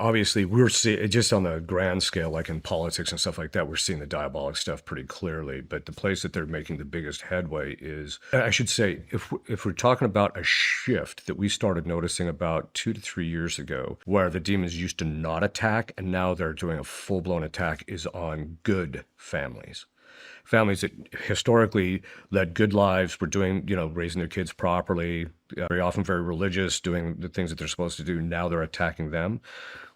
Obviously, we're seeing just on the grand scale, like in politics and stuff like that, we're seeing the diabolic stuff pretty clearly. But the place that they're making the biggest headway is, I should say, if we're talking about a shift that we started noticing about 2 to 3 years ago, where the demons used to not attack and now they're doing a full blown attack, is on good families. Families that historically led good lives, were doing, raising their kids properly, very often very religious, doing the things that they're supposed to do. Now they're attacking them,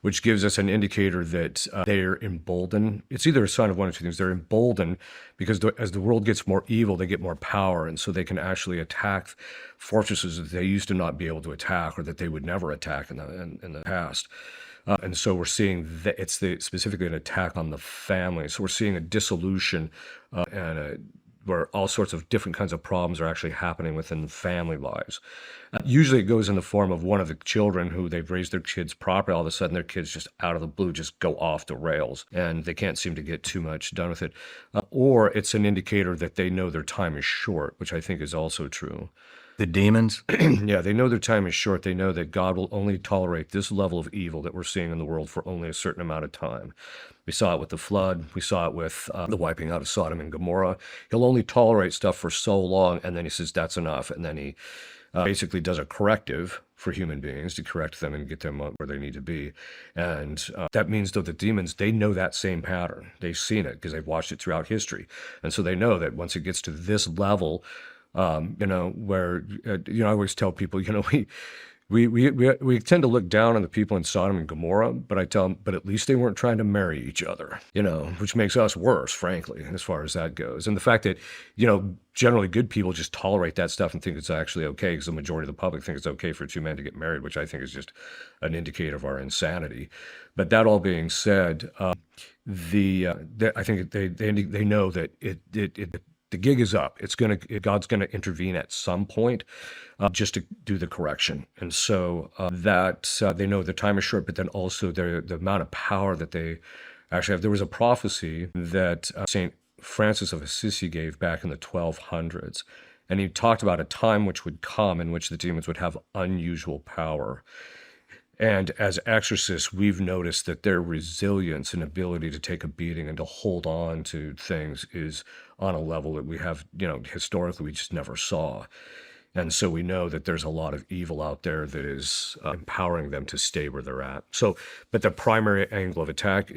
which gives us an indicator that they're emboldened. It's either a sign of one or two things. They're emboldened because as the world gets more evil, they get more power. And so they can actually attack fortresses that they used to not be able to attack, or that they would never attack in the past. And so we're seeing that it's specifically an attack on the family. So we're seeing a dissolution where all sorts of different kinds of problems are actually happening within family lives. Usually it goes in the form of one of the children who they've raised their kids properly. All of a sudden their kids just out of the blue just go off the rails and they can't seem to get too much done with it. Or it's an indicator that they know their time is short, which I think is also true. The demons? Yeah, they know their time is short. They know that God will only tolerate this level of evil that we're seeing in the world for only a certain amount of time. We saw it with the flood. We saw it with the wiping out of Sodom and Gomorrah. He'll only tolerate stuff for so long, and then he says that's enough. And then he basically does a corrective for human beings to correct them and get them where they need to be. And that means, though, the demons, they know that same pattern. They've seen it because they've watched it throughout history. And so they know that once it gets to this level, where, I always tell people, we tend to look down on the people in Sodom and Gomorrah, but I tell them, but at least they weren't trying to marry each other, which makes us worse, frankly, as far as that goes. And the fact that, generally good people just tolerate that stuff and think it's actually okay, because the majority of the public think it's okay for two men to get married, which I think is just an indicator of our insanity. But that all being said, I think they know that the gig is up. God's gonna intervene at some point, just to do the correction. And so they know the time is short, but then also the amount of power that they actually have. There was a prophecy that Saint Francis of Assisi gave back in the 1200s, and he talked about a time which would come in which the demons would have unusual power. And as exorcists, we've noticed that their resilience and ability to take a beating and to hold on to things is on a level that we have, historically we just never saw. And so we know that there's a lot of evil out there that is empowering them to stay where they're at. So, but the primary angle of attack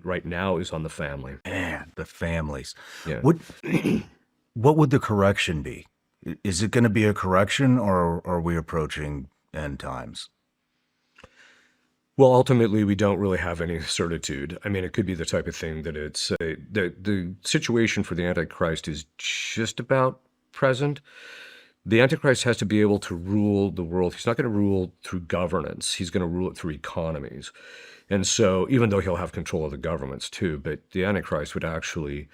right now is on the family. Man, the families. Yeah. What would the correction be? Is it going to be a correction, or are we approaching end times? Well, ultimately, we don't really have any certitude. I mean, it could be the type of thing that the situation for the Antichrist is just about present. The Antichrist has to be able to rule the world. He's not going to rule through governance. He's going to rule it through economies. And so, even though he'll have control of the governments too, but the Antichrist would actually,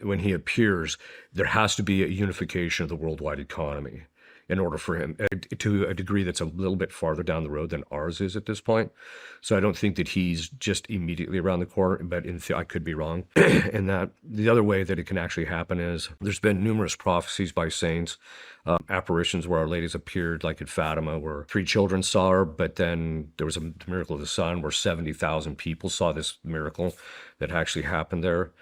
when he appears, there has to be a unification of the worldwide economy in order for him, to a degree that's a little bit farther down the road than ours is at this point. So I don't think that he's just immediately around the corner, but I could be wrong in that. The other way that it can actually happen is there's been numerous prophecies by saints, apparitions where Our Lady's appeared, like at Fatima, where 3 children saw her, but then there was a miracle of the sun where 70,000 people saw this miracle that actually happened there.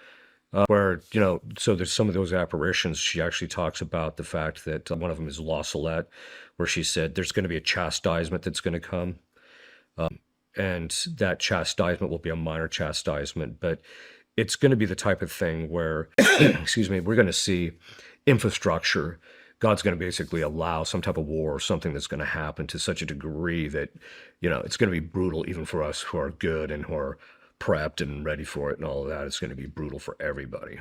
So there's some of those apparitions. She actually talks about the fact that one of them is La Salette, where she said there's going to be a chastisement that's going to come. And that chastisement will be a minor chastisement, but it's going to be the type of thing where, excuse me, we're going to see infrastructure. God's going to basically allow some type of war or something that's going to happen to such a degree that, it's going to be brutal even for us who are good and who are prepped and ready for it and all of that. It's going to be brutal for everybody.